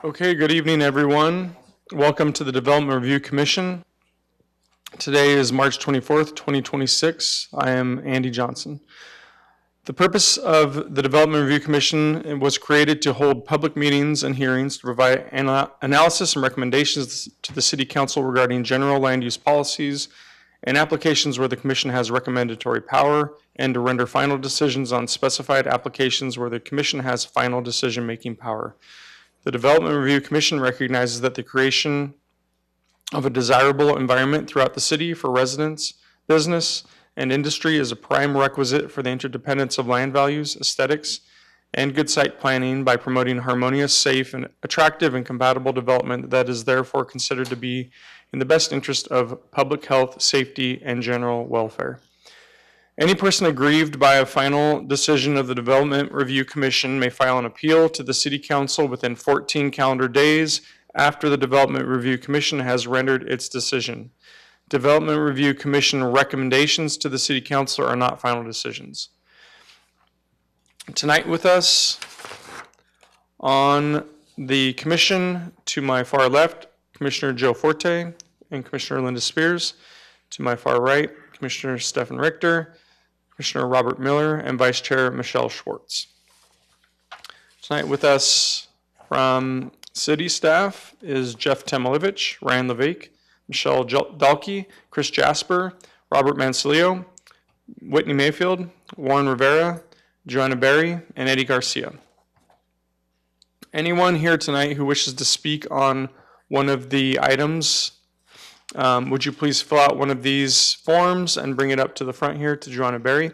Okay, good evening, everyone. Welcome to the Development Review Commission. Today is March 24th, 2026. I am Andy Johnson. The purpose of the Development Review Commission was created to hold public meetings and hearings to provide analysis and recommendations to the City Council regarding general land use policies and applications where the Commission has recommendatory power, and to render final decisions on specified applications where the Commission has final decision-making power. The Development Review Commission recognizes that the creation of a desirable environment throughout the city for residents, business, and industry is a prime requisite for the interdependence of land values, aesthetics, and good site planning by promoting harmonious, safe, and attractive and compatible development that is therefore considered to be in the best interest of public health, safety, and general welfare. Any person aggrieved by a final decision of the Development Review Commission may file an appeal to the City Council within 14 calendar days after the Development Review Commission has rendered its decision. Development Review Commission recommendations to the City Council are not final decisions. Tonight with us on the Commission, to my far left, Commissioner Joe Forte and Commissioner Linda Spears. To my far right, Commissioner Stephen Richter, Commissioner Robert Miller, and Vice Chair Michelle Schwartz. Tonight with us from City staff is Jeff Temilevich, Ryan Levake, Michelle Dalkey, Chris Jasper, Robert Mancelio, Whitney Mayfield, Warren Rivera, Joanna Berry, and Eddie Garcia. Anyone here tonight who wishes to speak on one of the items, would you please fill out one of these forms and bring it up to the front here to Joanna Berry?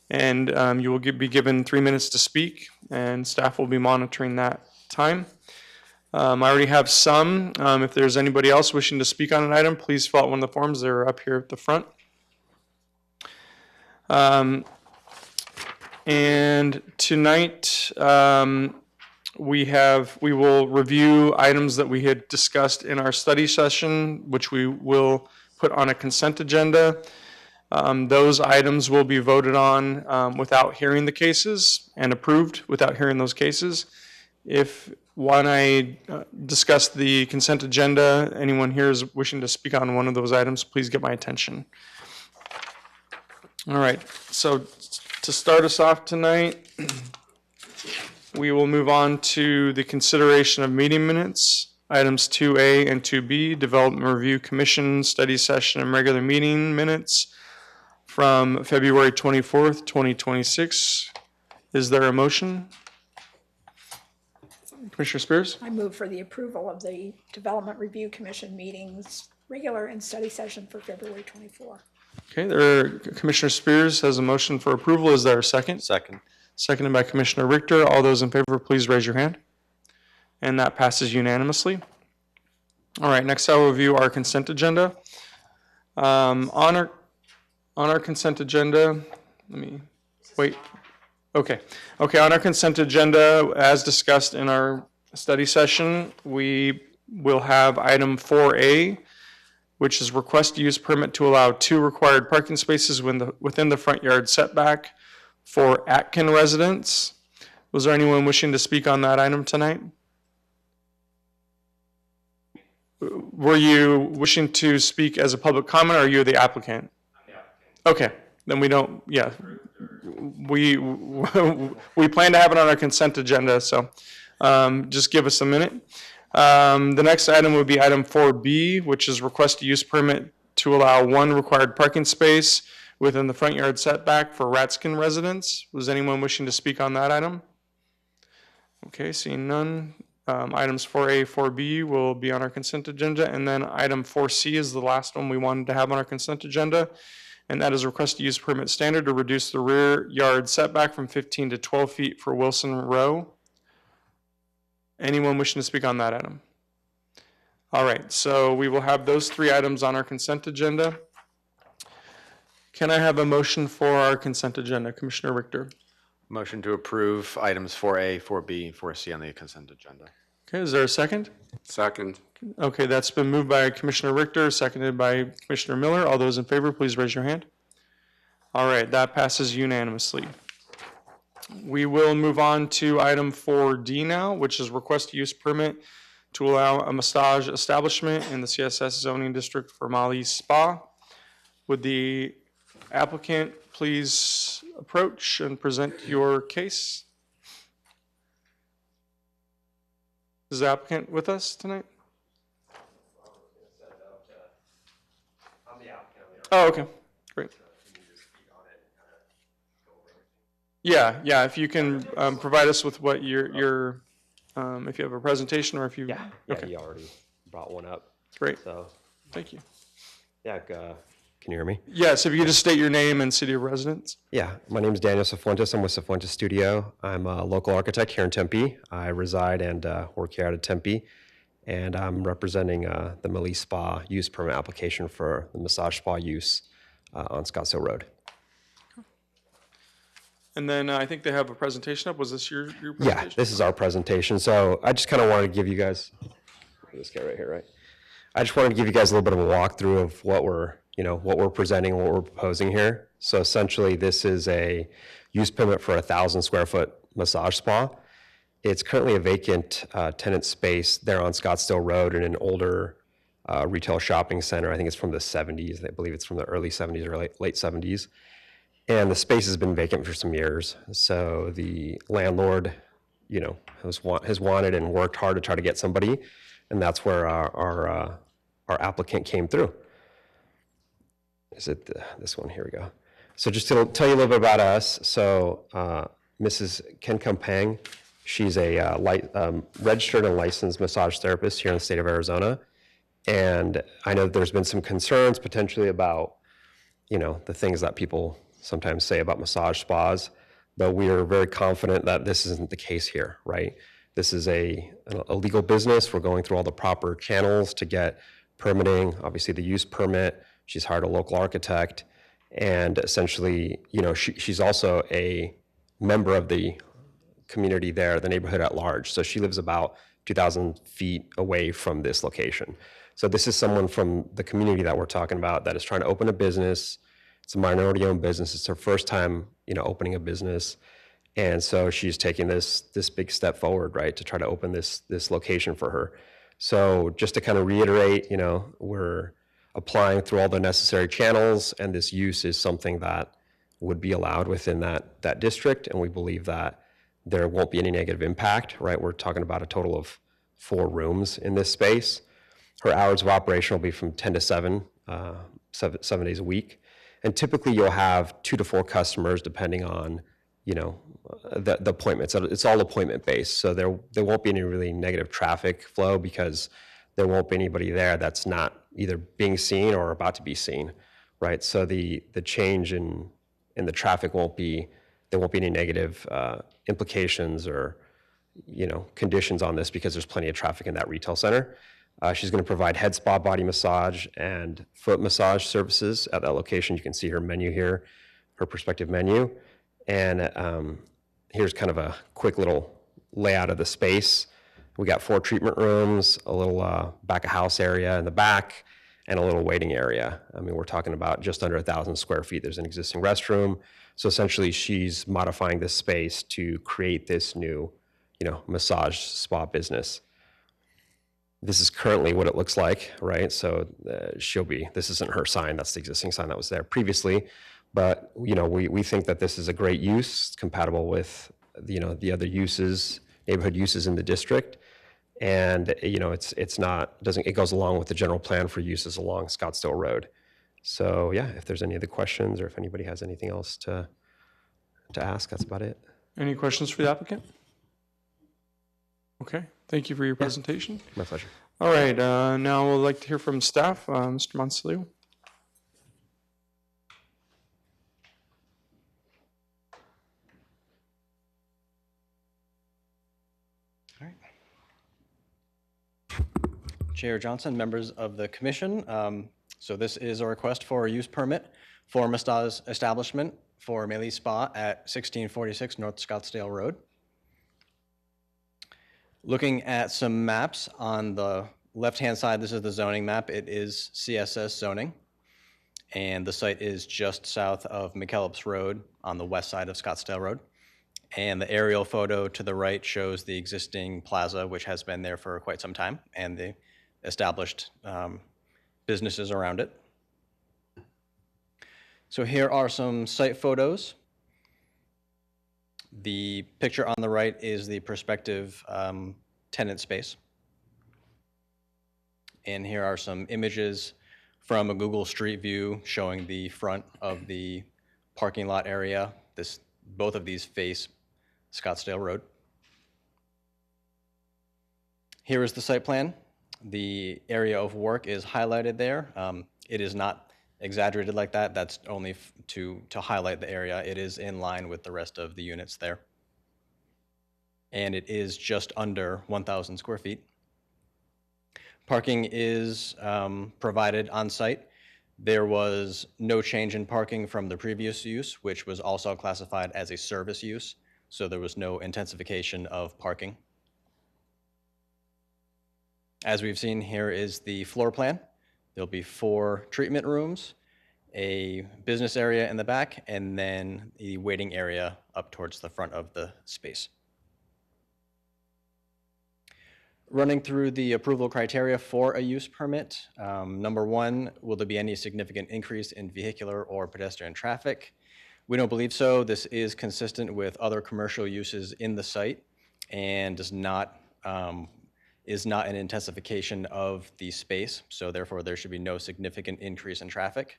And you will be given 3 minutes to speak, and staff will be monitoring that time. I already have some. If there's anybody else wishing to speak on an item, please fill out one of the forms. They're up here at the front. And tonight, we will review items that we had discussed in our study session, which we will put on a consent agenda. Those items will be voted on without hearing the cases and approved without hearing those cases. If when I discuss the consent agenda, anyone here is wishing to speak on one of those items, please get my attention. All right, so to start us off tonight, we will move on to the consideration of meeting minutes, items 2A and 2B, Development Review Commission study session and regular meeting minutes from February 24th, 2026. Is there a motion? Commissioner Spears? I move for the approval of the Development Review Commission meetings, regular and study session for February 24. Okay, Commissioner Spears has a motion for approval. Is there a second? Second. Seconded by Commissioner Richter. All those in favor, please raise your hand. And that passes unanimously. All right, next I'll review our consent agenda. On our consent agenda, let me wait. Okay, on our consent agenda, as discussed in our study session, we will have item 4A, which is request use permit to allow 2 required parking spaces within the front yard setback for Atkin residents. Was there anyone wishing to speak on that item tonight? Were you wishing to speak as a public comment, or are you the applicant? Okay, then we don't, yeah. We plan to have it on our consent agenda, so just give us a minute. The next item would be item 4B, which is request a use permit to allow 1 required parking space within the front yard setback for Ratskin residents. Was anyone wishing to speak on that item? Okay, seeing none. Items 4A, 4B will be on our consent agenda, and then item 4C is the last one we wanted to have on our consent agenda, and that is request to use permit standard to reduce the rear yard setback from 15 to 12 feet for Wilson Row. Anyone wishing to speak on that item? All right, so we will have those 3 items on our consent agenda. Can I have a motion for our consent agenda? Commissioner Richter. Motion to approve items 4A, 4B, 4C on the consent agenda. Okay, is there a second? Second. Okay, that's been moved by Commissioner Richter, seconded by Commissioner Miller. All those in favor, please raise your hand. All right, that passes unanimously. We will move on to item 4D now, which is request use permit to allow a massage establishment in the CSS zoning district for Mali Spa. Would the applicant please approach and present your case? Is the applicant with us tonight? Oh, okay, great. Yeah, if you can provide us with what your if you have a presentation or if you. Yeah, Okay, he already brought one up. great, So, thank you. yeah, can you hear me? Yes, if you could just state your name and city of residence. Yeah, my name is Daniel Cifuentes. I'm with Cifuentes Studio. I'm a local architect here in Tempe. I reside and work here out of Tempe, and I'm representing the Mali Spa use permit application for the massage spa use on Scottsdale Road. And then I think they have a presentation up. Was this your Yeah, presentation? this is our presentation. So I just kind of wanted to give you guys this guy right here, right? I just wanted to give you guys a little bit of a walkthrough of what we're presenting, what we're proposing here. So essentially, this is a use permit for 1,000 square foot massage spa. It's currently a vacant tenant space there on Scottsdale Road in an older retail shopping center. I think it's from the 70s. I believe it's from the early 70s or late 70s. And the space has been vacant for some years. So the landlord, has wanted and worked hard to try to get somebody, and that's where our applicant came through. Is it this one? Here we go. So just to tell you a little bit about us. So Mrs. Ken Kampang, she's a registered and licensed massage therapist here in the state of Arizona. And I know there's been some concerns potentially about, the things that people sometimes say about massage spas, but we are very confident that this isn't the case here, right? This is a legal business. We're going through all the proper channels to get permitting, obviously the use permit. She's hired a local architect, and essentially, she's also a member of the community there, the neighborhood at large. So she lives about 2,000 feet away from this location. So this is someone from the community that we're talking about that is trying to open a business. It's a minority-owned business. It's her first time, opening a business, and so she's taking this big step forward, right, to try to open this location for her. So just to kind of reiterate, we're applying through all the necessary channels, and this use is something that would be allowed within that district, and we believe that there won't be any negative impact, right? We're talking about a total of 4 rooms in this space. Her hours of operation will be from 10 to 7, 7 days a week. And typically you'll have 2 to 4 customers depending on, the appointments. It's all appointment based. So there won't be any really negative traffic flow because there won't be anybody there that's not either being seen or about to be seen, right? So the change in the traffic there won't be any negative implications or, conditions on this because there's plenty of traffic in that retail center. She's going to provide head spa, body massage, and foot massage services at that location. You can see her menu here, her prospective menu. And here's kind of a quick little layout of the space. We got 4 treatment rooms, a little back of house area in the back, and a little waiting area. I mean, we're talking about just under 1,000 square feet. There's an existing restroom. So essentially, she's modifying this space to create this new, massage spa business. This is currently what it looks like, right? So this isn't her sign, that's the existing sign that was there previously. But, we think that this is a great use. It's compatible with, the other uses, neighborhood uses in the district. And, it goes along with the general plan for uses along Scottsdale Road. So yeah, if there's any other questions or if anybody has anything else to ask, that's about it. Any questions for the applicant? Okay, thank you for your presentation. My pleasure. All right, now we'd like to hear from staff. Mr. Monsalio. All right. Chair Johnson, members of the commission. So this is a request for a use permit for a massage establishment for Mali Spa at 1646 North Scottsdale Road. Looking at some maps on the left-hand side, this is the zoning map. It is CSS zoning. And the site is just south of McKellips Road on the west side of Scottsdale Road. And the aerial photo to the right shows the existing plaza, which has been there for quite some time, and the established businesses around it. So here are some site photos. The picture on the right is the prospective tenant space. And here are some images from a Google Street View showing the front of the parking lot area. Both of these face Scottsdale Road. Here is the site plan. The area of work is highlighted there. It is not exaggerated like that. That's only to highlight the area. It is in line with the rest of the units there. And it is just under 1,000 square feet. Parking is provided on site. There was no change in parking from the previous use, which was also classified as a service use. So there was no intensification of parking. As we've seen, here is the floor plan. There'll be 4 treatment rooms, a business area in the back, and then the waiting area up towards the front of the space. Running through the approval criteria for a use permit. Number 1, will there be any significant increase in vehicular or pedestrian traffic? We don't believe so. This is consistent with other commercial uses in the site and is not an intensification of the space, so therefore there should be no significant increase in traffic.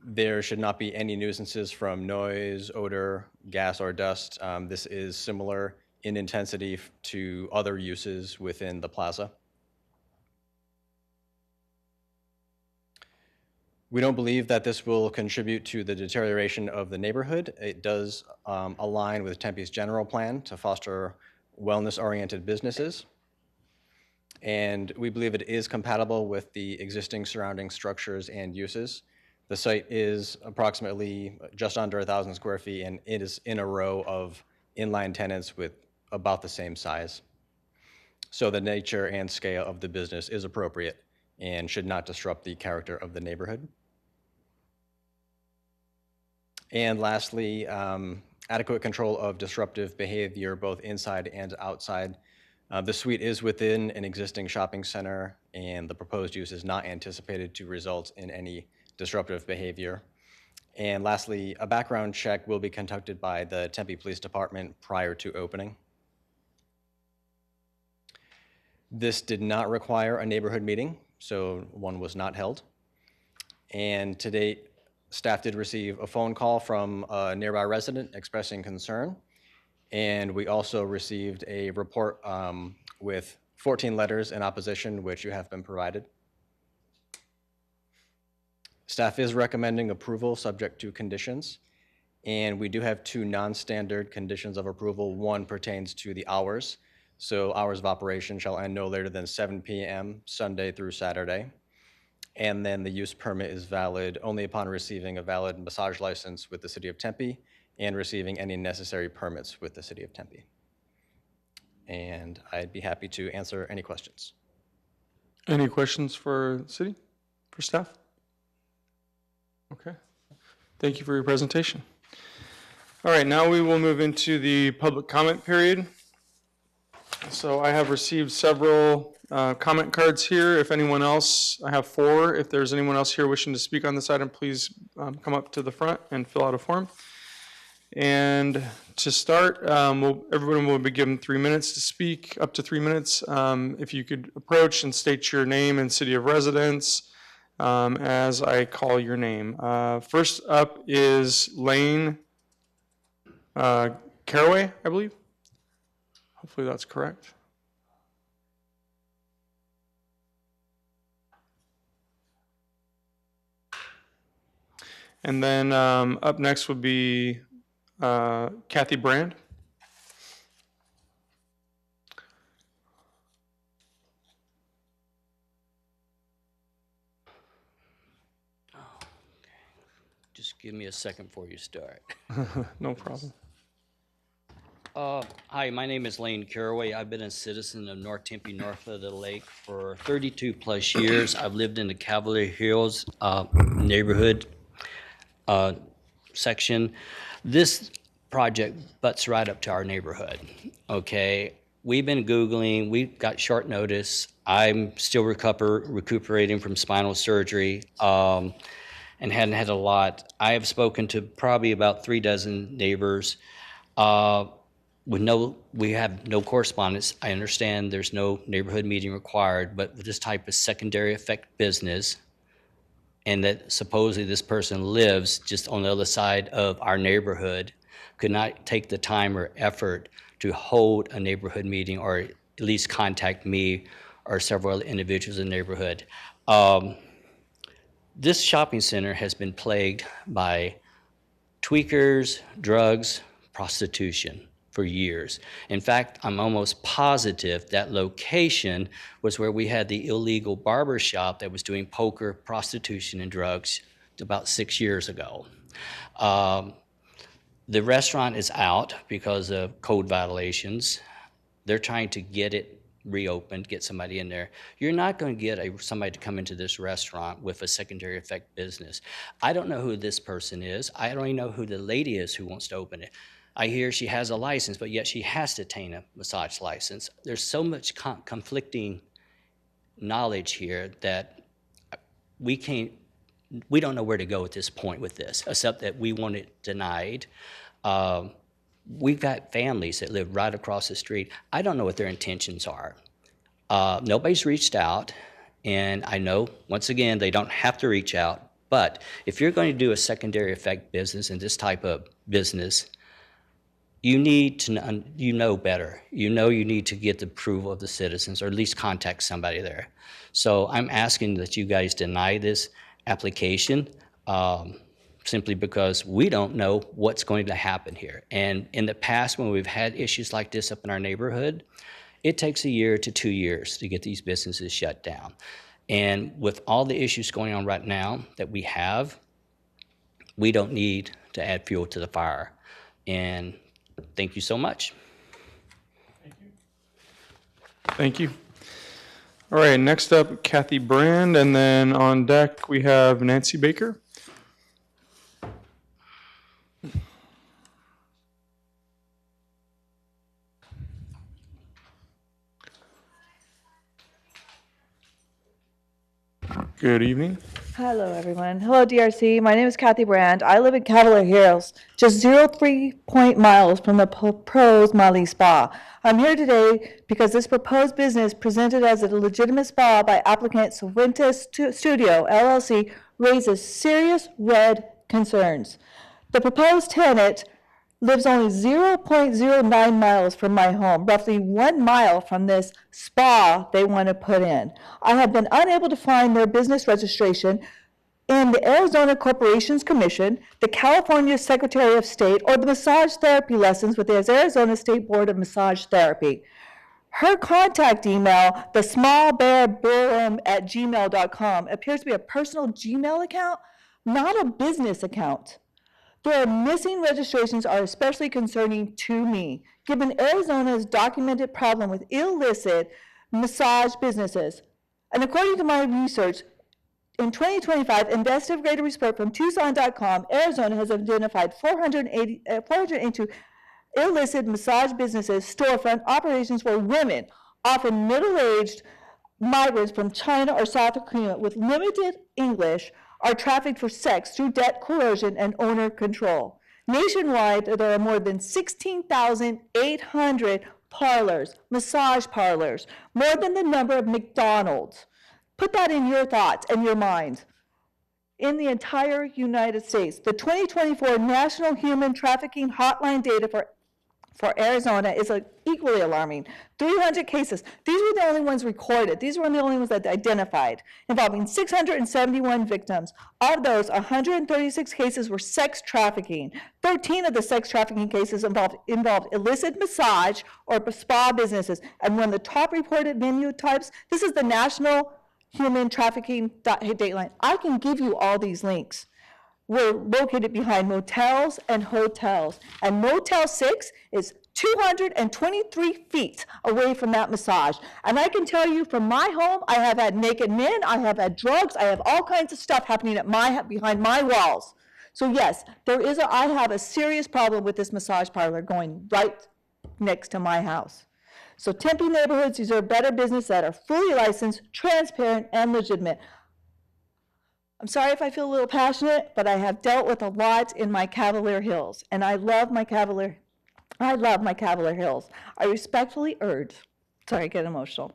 There should not be any nuisances from noise, odor, gas, or dust. This is similar in intensity to other uses within the plaza. We don't believe that this will contribute to the deterioration of the neighborhood. It does align with Tempe's general plan to foster wellness-oriented businesses. And we believe it is compatible with the existing surrounding structures and uses. The site is approximately just under 1,000 square feet, and it is in a row of inline tenants with about the same size. So the nature and scale of the business is appropriate and should not disrupt the character of the neighborhood. And lastly, adequate control of disruptive behavior both inside and outside. The suite is within an existing shopping center, and the proposed use is not anticipated to result in any disruptive behavior. And lastly, a background check will be conducted by the Tempe Police Department prior to opening. This did not require a neighborhood meeting, so one was not held. And to date, staff did receive a phone call from a nearby resident expressing concern. And we also received a report with 14 letters in opposition, which you have been provided. Staff is recommending approval subject to conditions. And we do have 2 non-standard conditions of approval. One pertains to the hours. So hours of operation shall end no later than 7 p.m. Sunday through Saturday. And then the use permit is valid only upon receiving a valid massage license with the City of Tempe and receiving any necessary permits with the City of Tempe. And I'd be happy to answer any questions. Any questions for the city, for staff? Okay. Thank you for your presentation. All right, now we will move into the public comment period. So I have received several comment cards here. If anyone else, I have 4. If there's anyone else here wishing to speak on this item, please come up to the front and fill out a form. And to start, everyone will be given 3 minutes to speak, up to 3 minutes. If you could approach and state your name and city of residence as I call your name. First up is Lane Caraway, I believe. Hopefully that's correct. And then up next would be Kathy Brand. Just give me a second before you start. No problem. Hi, my name is Lane Caraway. I've been a citizen of North Tempe, north of the lake for 32 plus years. I've lived in the Cavalier Hills neighborhood section. This project butts right up to our neighborhood, okay? We've been Googling, we've got short notice. I'm still recuperating from spinal surgery and hadn't had a lot. I have spoken to probably about 36 neighbors. We have no correspondence. I understand there's no neighborhood meeting required, but with this type of secondary effect business, and that supposedly this person lives just on the other side of our neighborhood, could not take the time or effort to hold a neighborhood meeting or at least contact me or several other individuals in the neighborhood. This shopping center has been plagued by tweakers, drugs, prostitution for years. In fact, I'm almost positive that location was where we had the illegal barber shop that was doing poker, prostitution, and drugs about 6 years ago. The restaurant is out because of code violations. They're trying to get it reopened, get somebody in there. You're not going to get somebody to come into this restaurant with a secondary effect business. I don't know who this person is. I don't even know who the lady is who wants to open it. I hear she has a license, but yet she has to obtain a massage license. There's so much conflicting knowledge here that we don't know where to go at this point with this, except that we want it denied. We've got families that live right across the street. I don't know what their intentions are. Nobody's reached out, and I know, once again, they don't have to reach out, but if you're going to do a secondary effect business in this type of business, you need to know better. You need to get the approval of the citizens, or at least contact somebody there. So I'm asking that you guys deny this application simply because we don't know what's going to happen here. And in the past, when we've had issues like this up in our neighborhood, it takes 1 year to 2 years to get these businesses shut down. And with all the issues going on right now that we have, we don't need to add fuel to the fire. And thank you so much. Thank you. All right, next up, Kathy Brand, and then on deck, we have Nancy Baker. Good evening. Hello, everyone. Hello, DRC. My name is Kathy Brand. I live in Cavalier Hills, just 0.3 miles from the proposed Mali Spa. I'm here today because this proposed business, presented as a legitimate spa by applicant Suventus Studio, LLC, raises serious red concerns. The proposed tenant lives only 0.09 miles from my home, roughly 1 mile from this spa they want to put in. I have been unable to find their business registration in the Arizona Corporations Commission, the California Secretary of State, or the massage therapy lessons with the Arizona State Board of Massage Therapy. Her contact email, thesmallbearborum@gmail.com, appears to be a personal Gmail account, not a business account. Their missing registrations are especially concerning to me, given Arizona's documented problem with illicit massage businesses. And according to my research, in 2025, investigative report from Tucson.com, Arizona has identified 482 illicit massage businesses, storefront operations where women, often middle-aged migrants from China or South Korea with limited English, are trafficked for sex through debt coercion and owner control. Nationwide, there are more than 16,800 parlors, massage parlors, more than the number of McDonald's. Put that in your thoughts and your minds. In the entire United States, the 2024 National Human Trafficking Hotline data for Arizona is equally alarming. 300 cases. These were the only ones recorded. These were the only ones that identified, involving 671 victims. Of those, 136 cases were sex trafficking. 13 of the sex trafficking cases involved illicit massage or spa businesses. And one of the top reported venue types, this is the National Human Trafficking Dateline. I can give you all these links. We're located behind motels and hotels. And Motel 6 is 223 feet away from that massage. And I can tell you from my home, I have had naked men, I have had drugs, I have all kinds of stuff happening behind my walls. So yes, I have a serious problem with this massage parlor going right next to my house. So Tempe neighborhoods deserve better business that are fully licensed, transparent, and legitimate. I'm sorry if I feel a little passionate, but I have dealt with a lot in my Cavalier Hills, and I love my Cavalier Hills. I respectfully urge, sorry, I get emotional,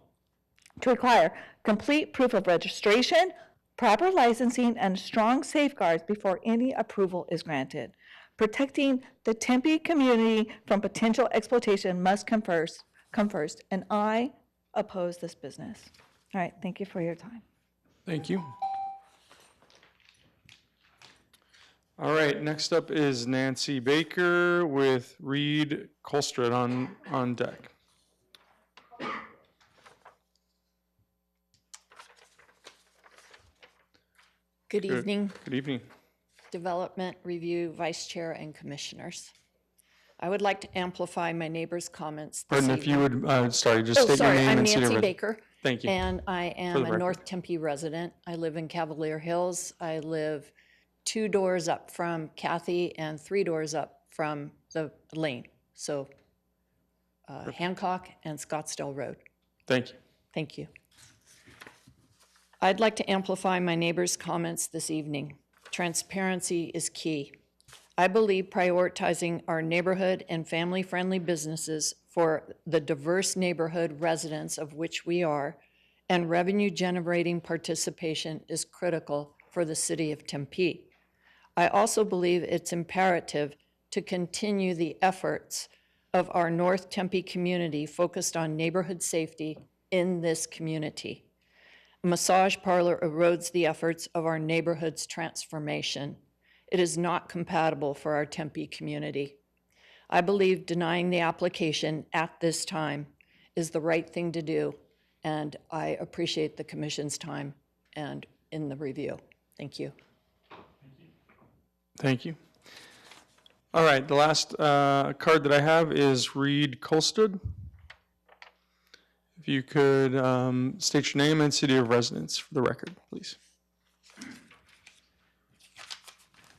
to require complete proof of registration, proper licensing, and strong safeguards before any approval is granted. Protecting the Tempe community from potential exploitation must come first, and I oppose this business. All right, thank you for your time. Thank you. All right, next up is Nancy Baker with Reed Colstrud on deck. Good evening, Good evening. Development Review Vice Chair and Commissioners. I would like to amplify my neighbor's comments this Pardon, if you evening. would, sorry, just state your name I'm and city of Nancy residence. Baker. Thank you. And I am the a record. North Tempe resident. I live in Cavalier Hills. I live 2 doors up from Kathy and 3 doors up from the lane. So Hancock and Scottsdale Road. Thank you. Thank you. I'd like to amplify my neighbor's comments this evening. Transparency is key. I believe prioritizing our neighborhood and family-friendly businesses for the diverse neighborhood residents of which we are, and revenue-generating participation is critical for the city of Tempe. I also believe it's imperative to continue the efforts of our North Tempe community focused on neighborhood safety in this community. A massage parlor erodes the efforts of our neighborhood's transformation. It is not compatible for our Tempe community. I believe denying the application at this time is the right thing to do, and I appreciate the commission's time and in the review. Thank you. Thank you. All right, the last card that I have is Reed Colstrud. If you could state your name and city of residence for the record, please.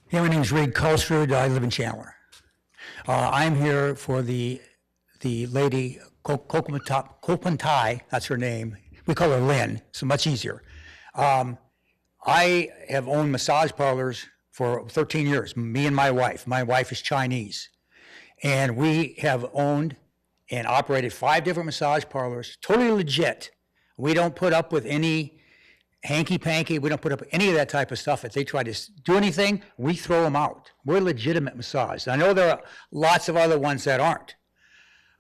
Yeah, my name's Reed Colstrud. I live in Chandler. I'm here for the lady Kopantai, that's her name. We call her Lynn, so much easier. I have owned massage parlors for 13 years, me and my wife. My wife is Chinese. And we have owned and operated 5 different massage parlors, totally legit. We don't put up with any hanky-panky. We don't put up with any of that type of stuff. If they try to do anything, we throw them out. We're legitimate massage. I know there are lots of other ones that aren't.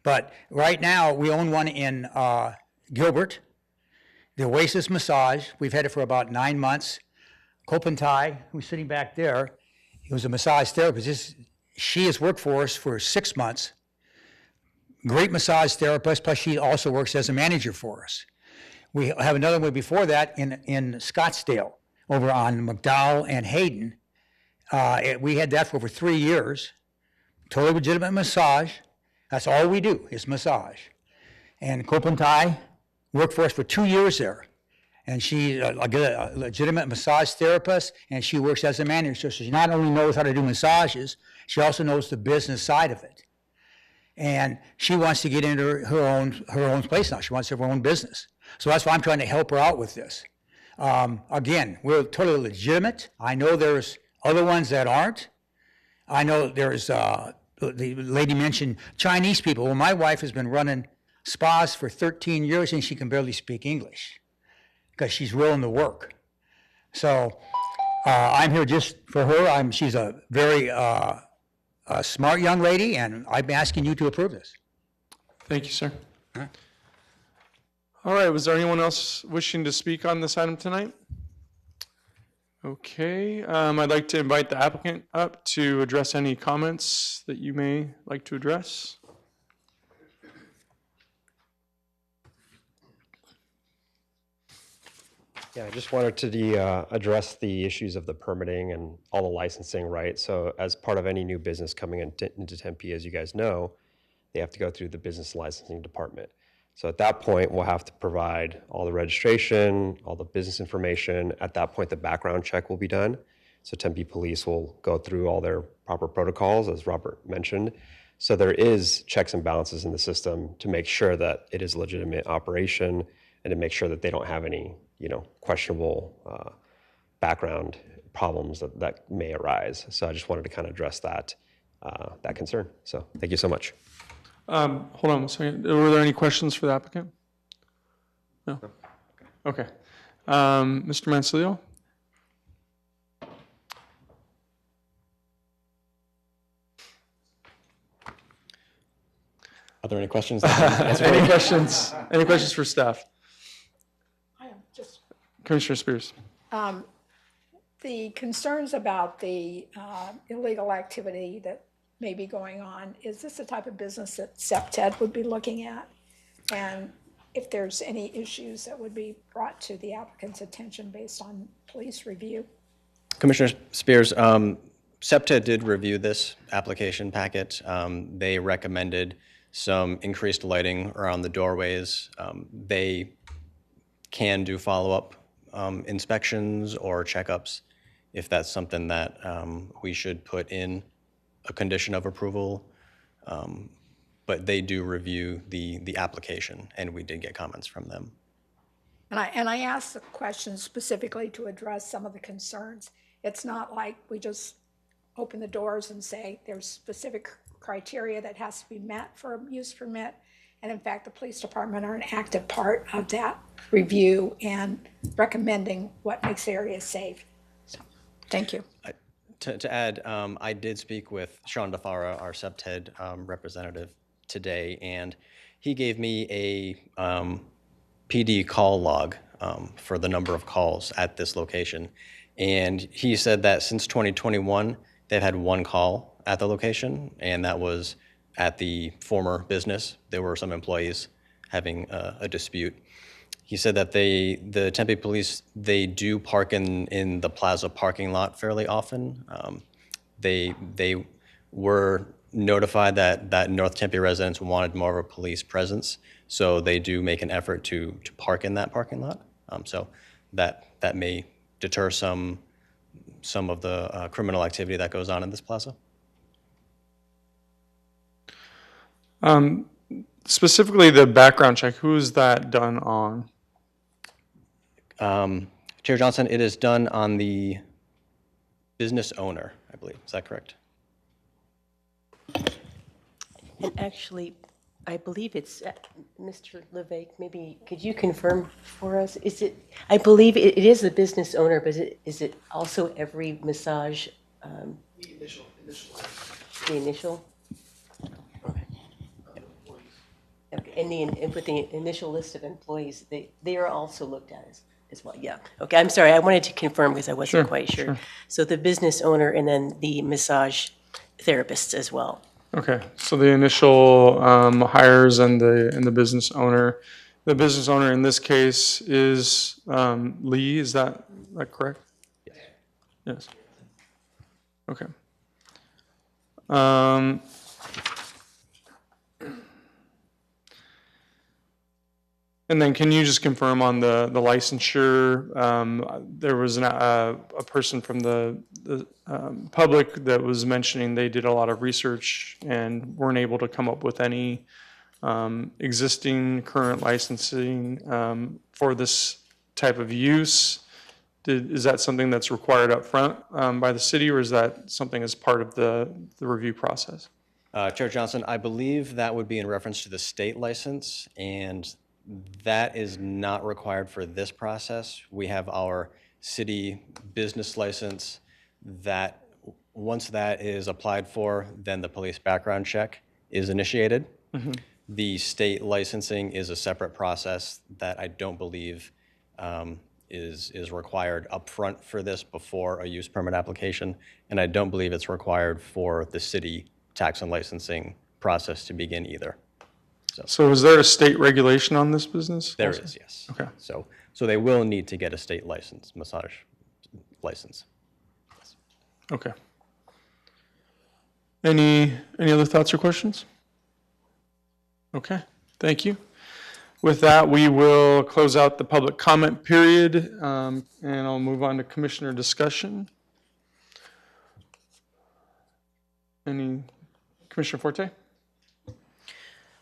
But right now, we own one in Gilbert, the Oasis Massage. We've had it for about 9 months. Kopantai, who's sitting back there, he was a massage therapist. She has worked for us for 6 months. Great massage therapist, plus she also works as a manager for us. We have another one before that in Scottsdale, over on McDowell and Hayden. We had that for over 3 years. Totally legitimate massage. That's all we do is massage. And Kopantai worked for us for 2 years there. And she's a legitimate massage therapist, and she works as a manager. So she not only knows how to do massages, she also knows the business side of it. And she wants to get into her own place now. She wants her own business. So that's why I'm trying to help her out with this. Again, we're totally legitimate. I know there's other ones that aren't. I know there's, the lady mentioned Chinese people. Well, my wife has been running spas for 13 years and she can barely speak English because she's willing to work. So I'm here just for her. She's a very smart young lady, and I'm asking you to approve this. Thank you, sir. All right, was there anyone else wishing to speak on this item tonight? Okay, I'd like to invite the applicant up to address any comments that you may like to address. Yeah, I just wanted to address the issues of the permitting and all the licensing, right? So as part of any new business coming into Tempe, as you guys know, they have to go through the business licensing department. So at that point, we'll have to provide all the registration, all the business information. At that point, the background check will be done. So Tempe Police will go through all their proper protocols, as Robert mentioned. So there is checks and balances in the system to make sure that it is a legitimate operation and to make sure that they don't have any, questionable background problems that may arise. So I just wanted to kind of address that concern. So thank you so much. Hold on a second. Were there any questions for the applicant? No? Okay. Mr. Mansilio? Are there any questions? Any questions? Any questions for staff? I am just, Commissioner Spears? the concerns about the illegal activity that may be going on, is this the type of business that SEPTED would be looking at? And if there's any issues that would be brought to the applicant's attention based on police review? Commissioner Spears, SEPTA did review this application packet. They recommended some increased lighting around the doorways. They can do follow-up inspections or checkups if that's something that we should put in a condition of approval. But they do review the application, and we did get comments from them. And I asked the question specifically to address some of the concerns. It's not like we just open the doors and say there's specific criteria that has to be met for a use permit. And in fact, the police department are an active part of that review and recommending what makes the area safe. So, thank you. To add, I did speak with Sean DeFara, our SEPTED representative, today, and he gave me a PD call log for the number of calls at this location. And he said that since 2021, they've had one call at the location, and that was at the former business. There were some employees having a dispute. He said that the Tempe Police, they do park in the plaza parking lot fairly often. They were notified that North Tempe residents wanted more of a police presence, so they do make an effort to park in that parking lot. So that may deter some of the criminal activity that goes on in this plaza. Specifically, the background check, who is that done on? Chair Johnson, it is done on the business owner, I believe. Is that correct? And actually, I believe it's Mr. Levesque. Maybe could you confirm for us? Is it? I believe it is the business owner, but is it also every massage? The initial. The initial. Okay. And with the initial list of employees, they are also looked at as well. Yeah. Okay. I'm sorry. I wanted to confirm because I wasn't quite sure. So the business owner and then the massage therapists as well. Okay, so the initial hires and the business owner. The business owner in this case is Lee, is that correct? Yes. Yes. Okay. And then can you just confirm on the licensure, there was a person from the public that was mentioning they did a lot of research and weren't able to come up with any existing current licensing for this type of use. Is that something that's required up front by the city, or is that something as part of the review process? Chair Johnson, I believe that would be in reference to the state license, and that is not required for this process. We have our city business license that once that is applied for, then the police background check is initiated. Mm-hmm. The state licensing is a separate process that I don't believe is required upfront for this before a use permit application, and I don't believe it's required for the city tax and licensing process to begin either. So is there a state regulation on this business? There also? is, yes. Okay. So they will need to get a state license, massage license. Okay. Any other thoughts or questions? Okay, thank you. With that, we will close out the public comment period, and I'll move on to commissioner discussion. Any, Commissioner Forte?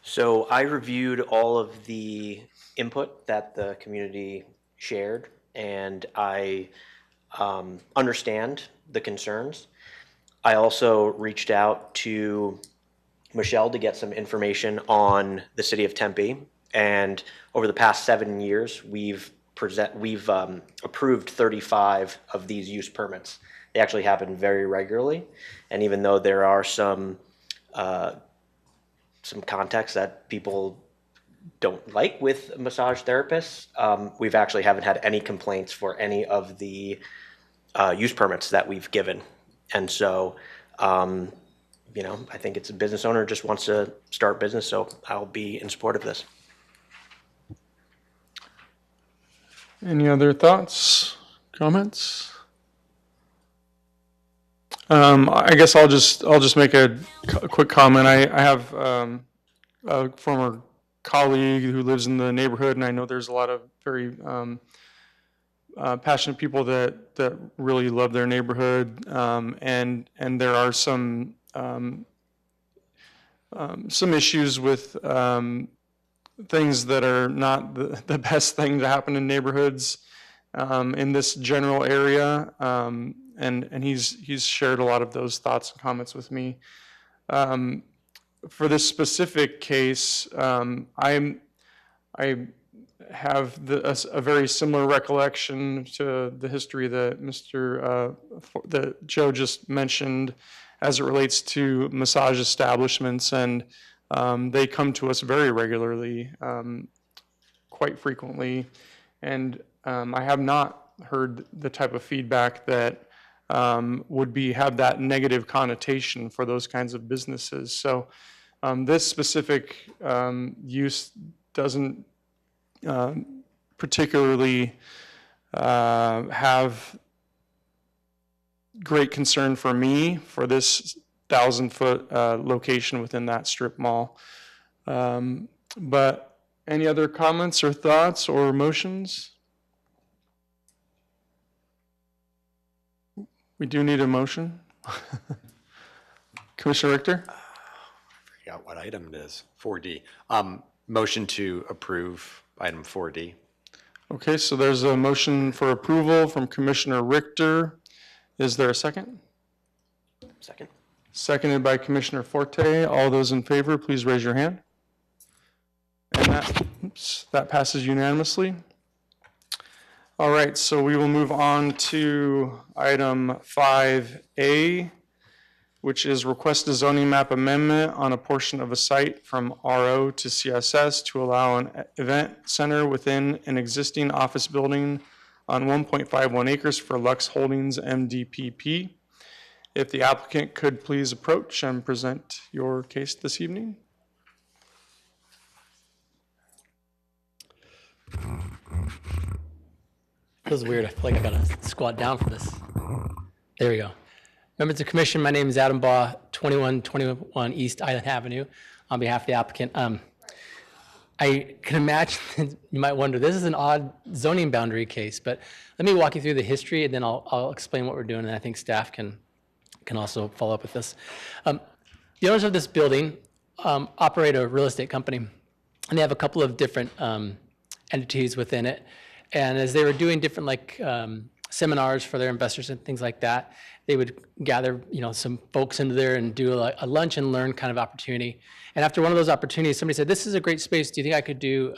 So I reviewed all of the input that the community shared, and I understand the concerns. I also reached out to Michelle to get some information on the city of Tempe, and over the past 7 years, we've approved 35 of these use permits. They actually happen very regularly, and even though there are some contexts that people don't like with massage therapists, we've actually haven't had any complaints for any of the use permits that we've given. And so, you know, I think it's a business owner just wants to start business, so I'll be in support of this. Any other thoughts, comments? I guess I'll just make a quick comment. I have a former colleague who lives in the neighborhood, and I know there's a lot of very passionate people that really love their neighborhood, and there are some issues with things that are not the best thing to happen in neighborhoods in this general area, and he's shared a lot of those thoughts and comments with me. For this specific case, I have a very similar recollection to the history that that Joe just mentioned as it relates to massage establishments, and they come to us very regularly, quite frequently, and I have not heard the type of feedback that would have that negative connotation for those kinds of businesses. So this specific use doesn't particularly have great concern for me for this 1,000-foot location within that strip mall. But any other comments or thoughts or motions? We do need a motion. Commissioner Richter? I forgot what item it is. 4D. Motion to approve item 4D. Okay, so there's a motion for approval from Commissioner Richter. Is there a second? Second. Seconded by Commissioner Forte. All those in favor, please raise your hand. And that passes unanimously. All right, so we will move on to item 5A, which is request a zoning map amendment on a portion of a site from RO to CSS to allow an event center within an existing office building on 1.51 acres for Lux Holdings MDPP. If the applicant could please approach and present your case this evening. Feels weird. I feel like I gotta squat down for this. There we go. Members of the commission, my name is Adam Baugh, 2121 East Island Avenue, on behalf of the applicant. I can imagine you might wonder, this is an odd zoning boundary case, but let me walk you through the history, and then I'll explain what we're doing, and I think staff can also follow up with this. The owners of this building operate a real estate company, and they have a couple of different entities within it. And as they were doing different seminars for their investors and things like that, they would gather some folks into there and do a lunch and learn kind of opportunity. And after one of those opportunities, somebody said, "This is a great space. Do you think I could do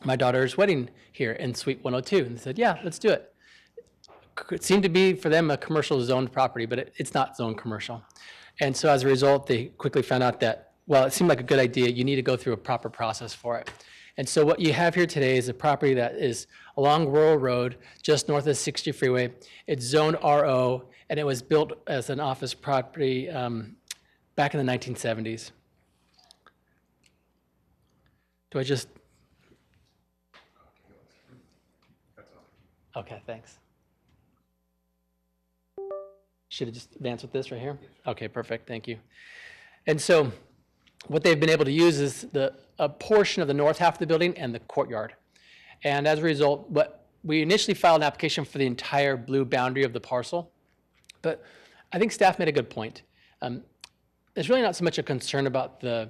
my daughter's wedding here in Suite 102?" And they said, "Yeah, let's do it." It seemed to be for them a commercial zoned property, but it's not zoned commercial. And so as a result, they quickly found out that, well, it seemed like a good idea. You need to go through a proper process for it. And so what you have here today is a property that is along Rural Road, just north of 60 Freeway. It's zoned RO, and it was built as an office property back in the 1970s. Do I just? Okay, thanks. Should have just advanced with this right here? Okay, perfect, thank you. And so what they've been able to use is a portion of the north half of the building and the courtyard. And as a result, we initially filed an application for the entire blue boundary of the parcel, but I think staff made a good point. There's really not so much a concern about the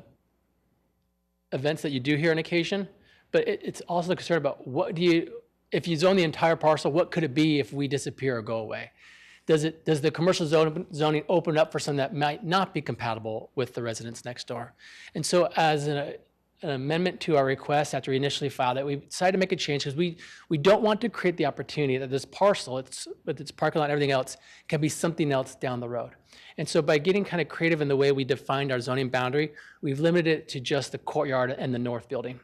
events that you do here on occasion, but it's also the concern about if you zone the entire parcel, what could it be if we disappear or go away? Does the commercial zoning open up for something that might not be compatible with the residents next door? And so as an amendment to our request after we initially filed it, we decided to make a change because we don't want to create the opportunity that this parcel, with its parking lot and everything else, can be something else down the road. And so by getting kind of creative in the way we defined our zoning boundary, we've limited it to just the courtyard and the north building.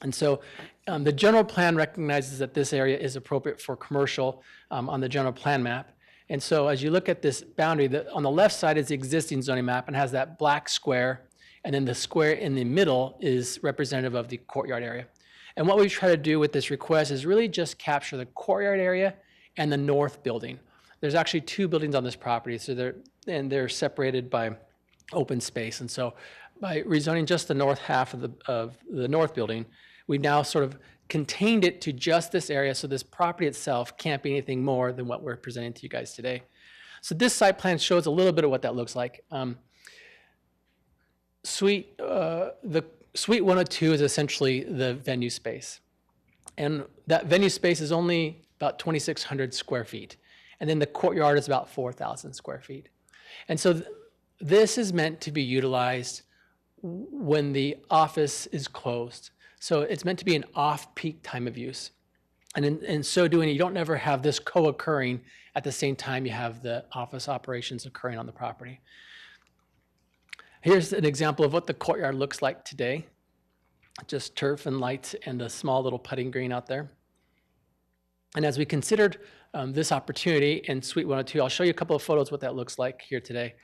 And so the general plan recognizes that this area is appropriate for commercial on the general plan map. And so as you look at this boundary, on the left side is the existing zoning map and has that black square, and then the square in the middle is representative of the courtyard area. And what we try to do with this request is really just capture the courtyard area and the north building. There's actually 2 buildings on this property, so they're separated by open space. And so by rezoning just the north half of the north building, we've now sort of contained it to just this area, so this property itself can't be anything more than what we're presenting to you guys today. So this site plan shows a little bit of what that looks like. The Suite 102 is essentially the venue space. And that venue space is only about 2,600 square feet. And then the courtyard is about 4,000 square feet. And so this is meant to be utilized when the office is closed. So it's meant to be an off-peak time of use. And in so doing, you don't ever have this co-occurring at the same time you have the office operations occurring on the property. Here's an example of what the courtyard looks like today. Just turf and lights and a small little putting green out there. And as we considered this opportunity in Suite 102, I'll show you a couple of photos of what that looks like here today.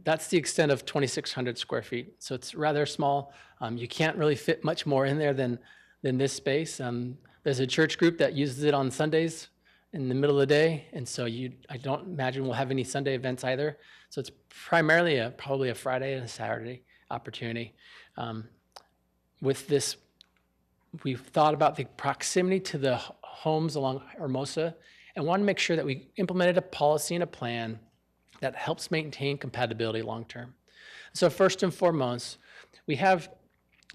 That's the extent of 2,600 square feet. So it's rather small. You can't really fit much more in there than this space. There's a church group that uses it on Sundays in the middle of the day. And so I don't imagine we'll have any Sunday events either. So it's primarily probably a Friday and a Saturday opportunity. With this, we've thought about the proximity to the homes along Hermosa and want to make sure that we implemented a policy and a plan that helps maintain compatibility long-term. So first and foremost, we have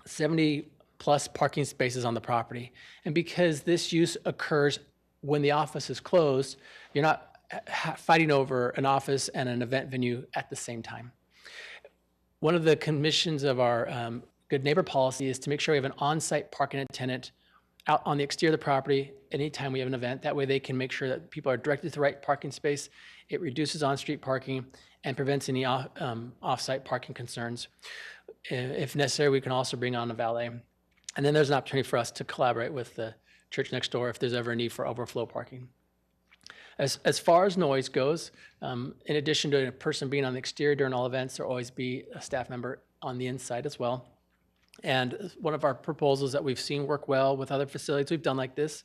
70 plus parking spaces on the property. And because this use occurs when the office is closed, you're not fighting over an office and an event venue at the same time. One of the conditions of our good neighbor policy is to make sure we have an on-site parking attendant out on the exterior of the property anytime we have an event. That way they can make sure that people are directed to the right parking space. It reduces on-street parking and prevents any off-site parking concerns. If necessary, we can also bring on a valet. And then there's an opportunity for us to collaborate with the church next door if there's ever a need for overflow parking. As far as noise goes, in addition to a person being on the exterior during all events, there'll always be a staff member on the inside as well. And one of our proposals that we've seen work well with other facilities we've done like this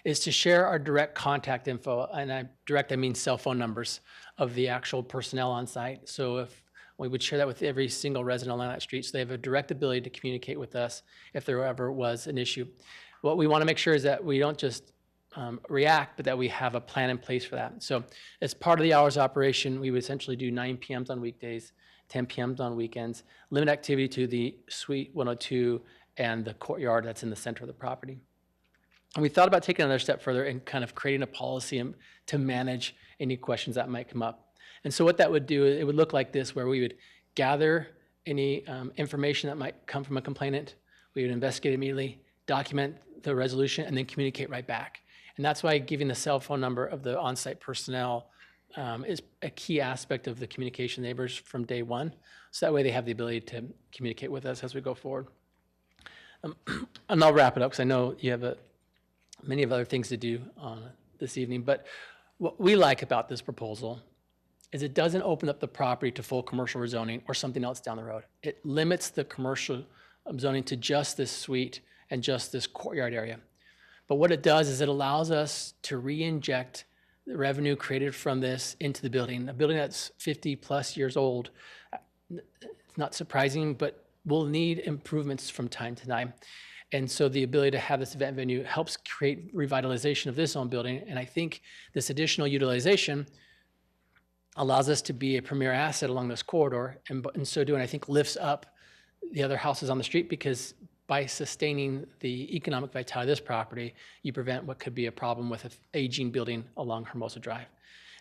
is to share our direct contact info. And I mean cell phone numbers of the actual personnel on site. So if we would share that with every single resident along that street, so they have a direct ability to communicate with us if there ever was an issue. What we want to make sure is that we don't just react, but that we have a plan in place for that. So as part of the hours of operation, we would essentially do 9 p.m. on weekdays, 10 p.m. on weekends, limit activity to the Suite 102 and the courtyard that's in the center of the property. And we thought about taking another step further and kind of creating a policy to manage any questions that might come up. And so what that would do, it would look like this, where we would gather any information that might come from a complainant. We would investigate immediately, document the resolution, and then communicate right back. And that's why giving the cell phone number of the on-site personnel is a key aspect of the communication neighbors from day one. So that way they have the ability to communicate with us as we go forward. And I'll wrap it up because I know you have many of other things to do this evening. But what we like about this proposal is it doesn't open up the property to full commercial rezoning or something else down the road. It limits the commercial zoning to just this suite and just this courtyard area. But what it does is it allows us to re-inject the revenue created from this into the building. A building that's 50 plus years old, it's not surprising, but will need improvements from time to time. And so the ability to have this event venue helps create revitalization of this own building. And I think this additional utilization allows us to be a premier asset along this corridor, and in so doing, I think lifts up the other houses on the street, because by sustaining the economic vitality of this property, you prevent what could be a problem with an aging building along Hermosa Drive.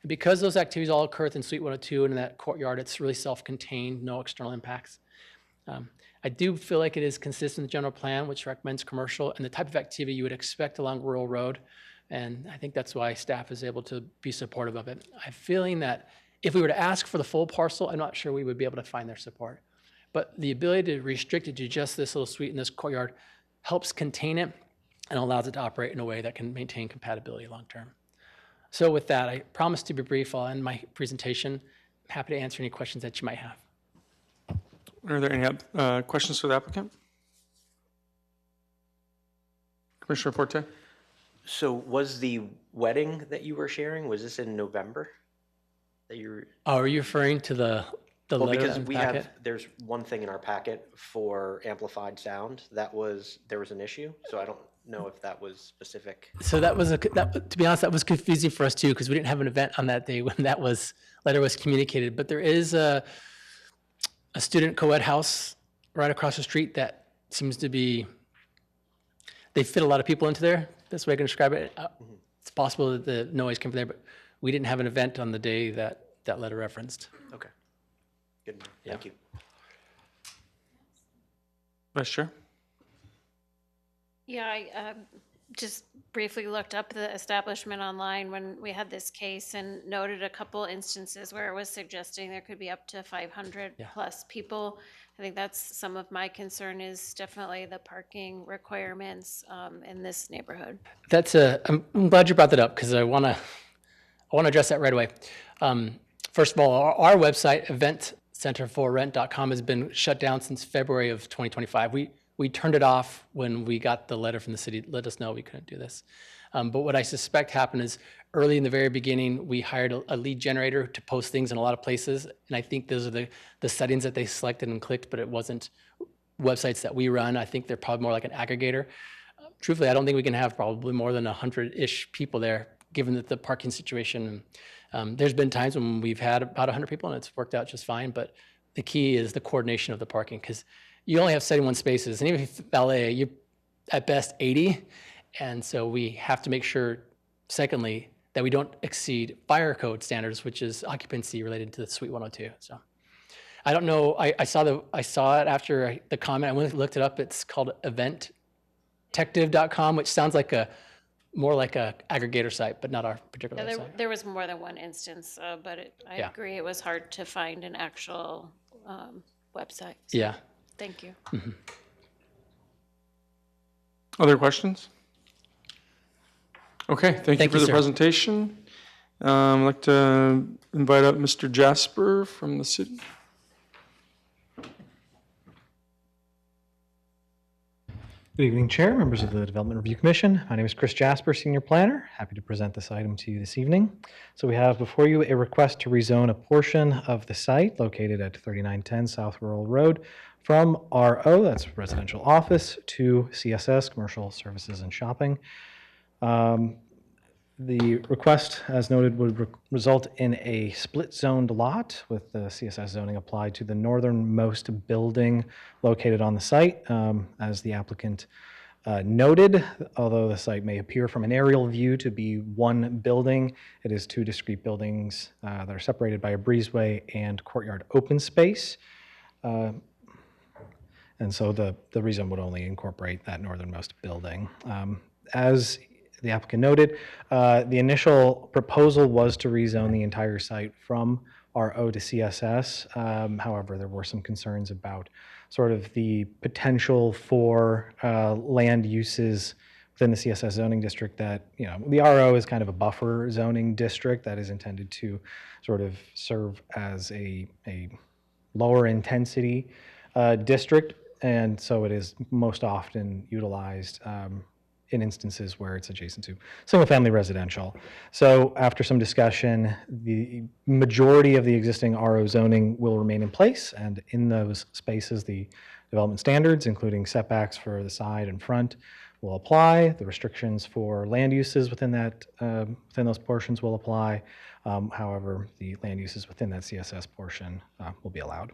And because those activities all occur within Suite 102 and in that courtyard, it's really self-contained, no external impacts. I do feel like it is consistent with the general plan, which recommends commercial and the type of activity you would expect along Rural Road. And I think that's why staff is able to be supportive of it. I'm feeling that if we were to ask for the full parcel, I'm not sure we would be able to find their support. But the ability to restrict it to just this little suite in this courtyard helps contain it and allows it to operate in a way that can maintain compatibility long-term. So with that, I promise to be brief. I'll end my presentation. I'm happy to answer any questions that you might have. Are there any questions for the applicant? Commissioner Forte? So was the wedding that you were sharing, was this in November? That you were? Oh, are you referring to the Well, letter because and we packet? there's one thing in our packet for amplified sound there was an issue, so I don't know if that was specific. So that was to be honest, that was confusing for us too, because we didn't have an event on that day when that letter was communicated. But there is a student co-ed house right across the street that seems to be, they fit a lot of people into there. That's the way I can describe it. It's possible that the noise came from there, but we didn't have an event on the day that that letter referenced. Okay. Good. Thank you. Vice Chair? Yeah, I just briefly looked up the establishment online when we had this case and noted a couple instances where it was suggesting there could be up to 500 plus people. I think that's some of my concern is definitely the parking requirements in this neighborhood. I'm glad you brought that up, because I want to address that right away. First of all, our website, eventcenterforrent.com, has been shut down since February of 2025. We turned it off when we got the letter from the city, let us know we couldn't do this. But what I suspect happened is early in the very beginning, we hired a lead generator to post things in a lot of places. And I think those are the settings that they selected and clicked, but it wasn't websites that we run. I think they're probably more like an aggregator. Truthfully, I don't think we can have probably more than 100-ish people there, given that the parking situation. There's been times when we've had about 100 people and it's worked out just fine, but the key is the coordination of the parking, because you only have 71 spaces, and even if you valet, you at best 80, and so we have to make sure, secondly, that we don't exceed fire code standards, which is occupancy related to the Suite 102. So I don't know, I saw it after the comment, I went and looked it up. It's called eventtective.com, which sounds like more like a aggregator site, but not our particular website. There was more than one instance, but I agree it was hard to find an actual website. So Yeah. Thank you. Mm-hmm. Other questions? Okay, thank you for the sir. presentation. I'd like to invite up Mr. Jasper from the city. Good evening, Chair, members of the Development Review Commission. My name is Chris Jasper, Senior Planner. Happy to present this item to you this evening. So we have before you a request to rezone a portion of the site located at 3910 South Rural Road from RO, that's residential office, to CSS, commercial services and shopping. The request, as noted, would result in a split-zoned lot with the CSS zoning applied to the northernmost building located on the site. As the applicant noted, although the site may appear from an aerial view to be one building, it is two discrete buildings that are separated by a breezeway and courtyard open space. And so the rezone would only incorporate that northernmost building. As the applicant noted, the initial proposal was to rezone the entire site from RO to CSS. However, there were some concerns about sort of the potential for land uses within the CSS zoning district that, you know, the RO is kind of a buffer zoning district that is intended to sort of serve as a lower intensity district. And so it is most often utilized in instances where it's adjacent to single-family residential. So after some discussion, the majority of the existing RO zoning will remain in place, and in those spaces, the development standards, including setbacks for the side and front, will apply. The restrictions for land uses within that within those portions will apply. However, the land uses within that CSS portion will be allowed.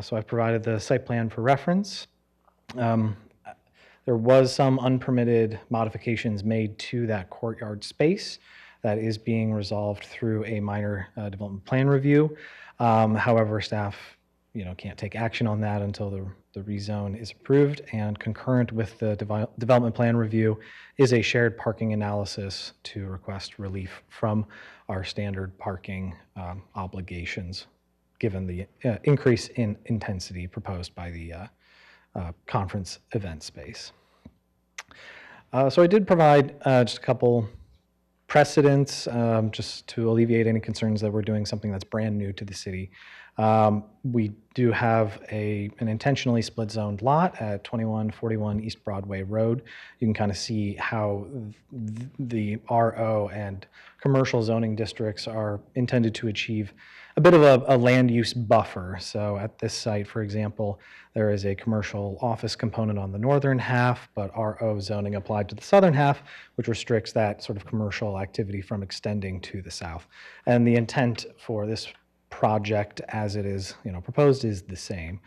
So I've provided the site plan for reference. There was some unpermitted modifications made to that courtyard space that is being resolved through a minor development plan review. However, staff can't take action on that until the rezone is approved, and concurrent with the development plan review is a shared parking analysis to request relief from our standard parking obligations, given the increase in intensity proposed by the conference event space. So I did provide just a couple precedents just to alleviate any concerns that we're doing something that's brand new to the city. We do have an intentionally split zoned lot at 2141 East Broadway Road. You can kind of see how the RO and commercial zoning districts are intended to achieve a bit of a land use buffer. So at this site, for example, there is a commercial office component on the northern half, but RO zoning applied to the southern half, which restricts that sort of commercial activity from extending to the south. And the intent for this project as it is proposed is the same.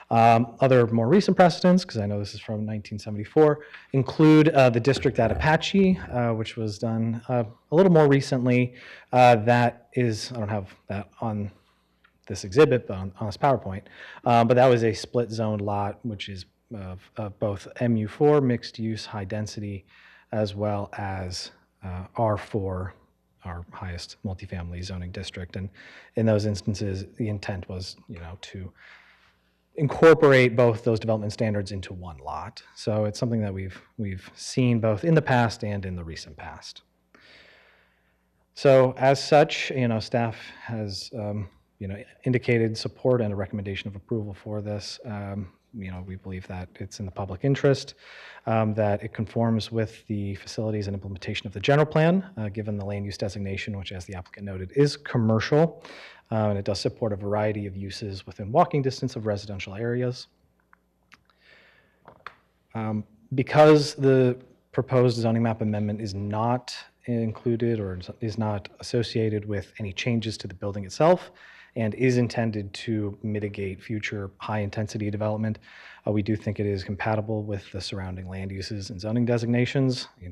Other more recent precedents, because I know this is from 1974, include the district at Apache, which was done a little more recently. That is, I don't have that on this exhibit, but on this PowerPoint, but that was a split zone lot, which is both MU4, mixed use, high density, as well as R4, our highest multifamily zoning district. And in those instances, the intent was, to incorporate both those development standards into one lot. So it's something that we've seen both in the past and in the recent past. So as such, staff has, indicated support and a recommendation of approval for this. We believe that it's in the public interest, that it conforms with the facilities and implementation of the general plan, given the land use designation, which, as the applicant noted, is commercial, and it does support a variety of uses within walking distance of residential areas. Because the proposed zoning map amendment is not included or is not associated with any changes to the building itself, and is intended to mitigate future high-intensity development, we do think it is compatible with the surrounding land uses and zoning designations. We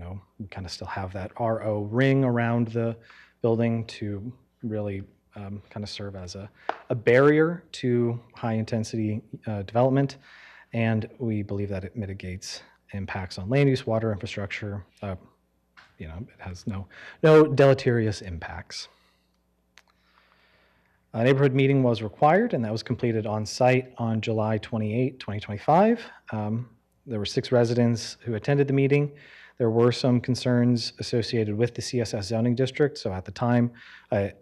kind of still have that RO ring around the building to really kind of serve as a barrier to high-intensity development, and we believe that it mitigates impacts on land use, water infrastructure. It has no deleterious impacts. A neighborhood meeting was required, and that was completed on site on July 28, 2025. There were 6 residents who attended the meeting. There were some concerns associated with the CSS zoning district. So at the time, the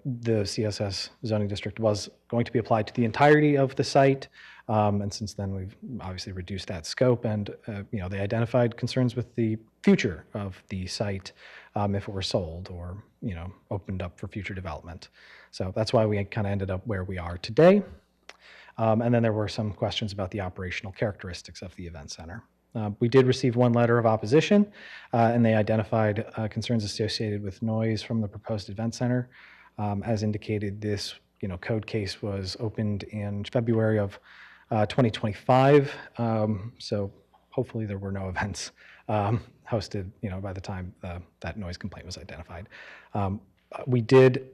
CSS zoning district was going to be applied to the entirety of the site. And since then, we've obviously reduced that scope, and they identified concerns with the future of the site if it were sold or opened up for future development. So that's why we kind of ended up where we are today. And then there were some questions about the operational characteristics of the event center. We did receive one letter of opposition, and they identified concerns associated with noise from the proposed event center. As indicated, this code case was opened in February of 2025, so hopefully there were no events hosted by the time that noise complaint was identified. We did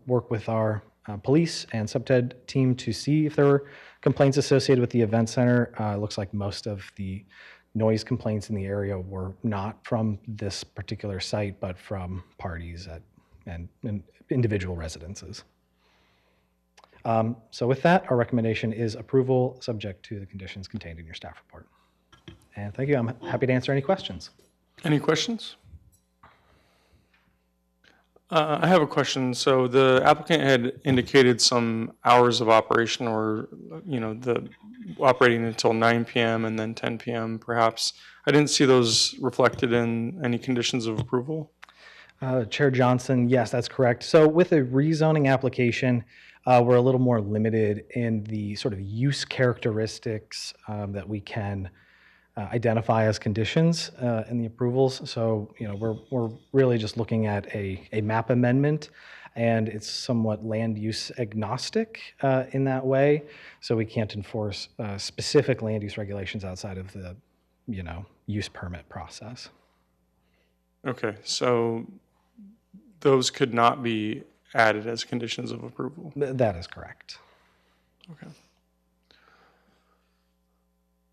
work with our police and SubTed team to see if there were complaints associated with the event center. It looks like most of the noise complaints in the area were not from this particular site, but from parties and individual residences. So with that, our recommendation is approval subject to the conditions contained in your staff report. And thank you. I'm happy to answer any questions. Any questions? I have a question. So the applicant had indicated some hours of operation, or the operating until 9 p.m. and then 10 p.m. perhaps. I didn't see those reflected in any conditions of approval. Chair Johnson, yes, that's correct. So with a rezoning application, we're a little more limited in the sort of use characteristics that we can identify as conditions in the approvals. So, we're really just looking at a map amendment, and it's somewhat land use agnostic in that way. So we can't enforce specific land use regulations outside of the, use permit process. Okay, so those could not be added as conditions of approval. That is correct. Okay.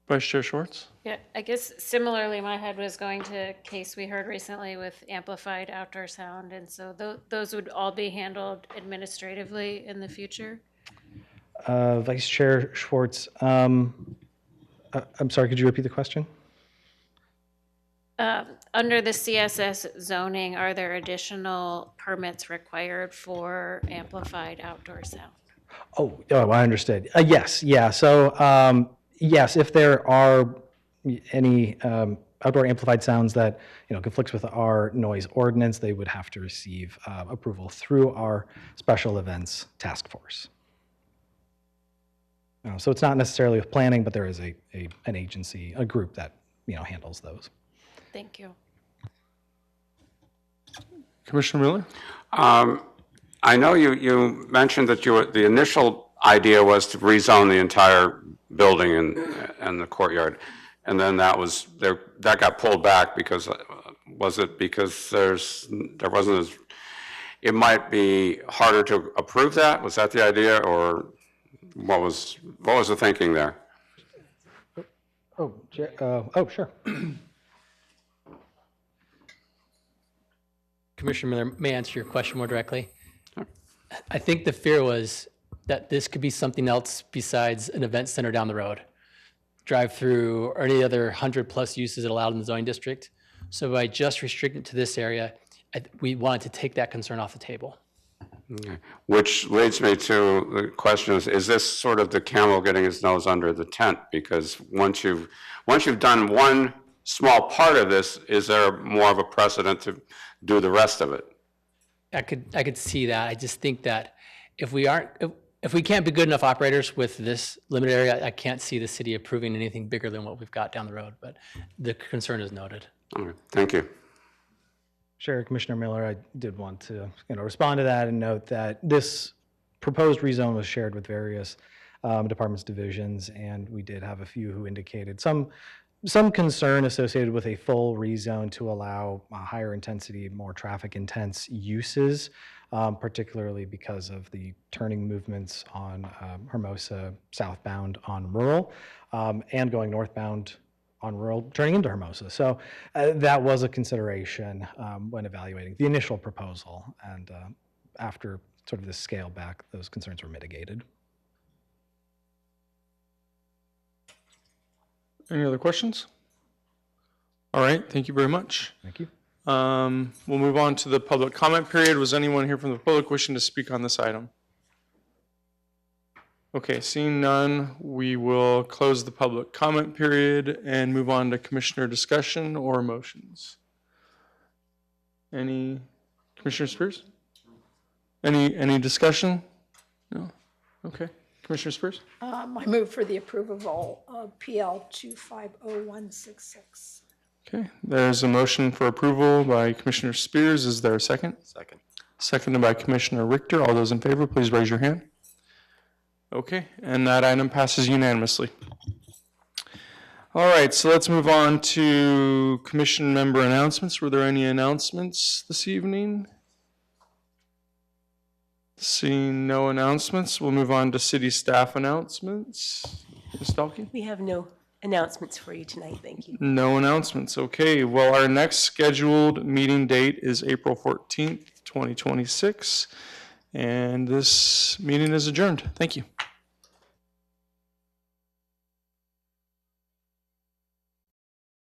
Vice Chair Schwartz? Yeah, I guess similarly, my head was going to a case we heard recently with amplified outdoor sound, and so those would all be handled administratively in the future? Vice Chair Schwartz, I'm sorry, could you repeat the question? Under the CSS zoning, are there additional permits required for amplified outdoor sound? Oh, I understood. Yes, yeah. So, yes, if there are any outdoor amplified sounds that conflicts with our noise ordinance, they would have to receive approval through our special events task force. So it's not necessarily with planning, but there is an agency, a group that handles those. Thank you. Commissioner Miller? I know you mentioned that the initial idea was to rezone the entire building and the courtyard, and then that got pulled back because was it because there wasn't as, it might be harder to approve that? Was that the idea, or what was the thinking there? Sure. Commissioner Miller, may I answer your question more directly? I think the fear was that this could be something else besides an event center down the road, drive-through, or any other 100+ uses allowed in the zoning district. So by just restricting it to this area, we wanted to take that concern off the table. Okay. Which leads me to the question is this sort of the camel getting his nose under the tent? Because once you've done one small part of this, is there more of a precedent to do the rest of it? I could see that. I just think that if we can't be good enough operators with this limited area, I can't see the city approving anything bigger than what we've got down the road. But the concern is noted. All right, thank you. Sure, Commissioner Miller, I did want to respond to that and note that this proposed rezone was shared with various departments, divisions, and we did have a few who indicated some concern associated with a full rezone to allow higher intensity, more traffic intense uses, particularly because of the turning movements on Hermosa southbound on Rural and going northbound on Rural turning into Hermosa. So that was a consideration when evaluating the initial proposal, and after sort of the scale back, those concerns were mitigated. Any other questions? All right, thank you very much. Thank you. We'll move on to the public comment period. Was anyone here from the public wishing to speak on this item? Okay, seeing none, we will close the public comment period and move on to commissioner discussion or motions. Any, Commissioner Spears? Any discussion? No? Okay. Commissioner Spears? I move for the approval of PL 250166. Okay, there's a motion for approval by Commissioner Spears. Is there a second? Second. Seconded by Commissioner Richter. All those in favor, please raise your hand. Okay, and that item passes unanimously. All right, so let's move on to commission member announcements. Were there any announcements this evening? Seeing no announcements, we'll move on to city staff announcements. Ms. Dalkey? We have no announcements for you tonight, thank you. No announcements. Okay, well, our next scheduled meeting date is April 14th, 2026, and this meeting is adjourned. Thank you.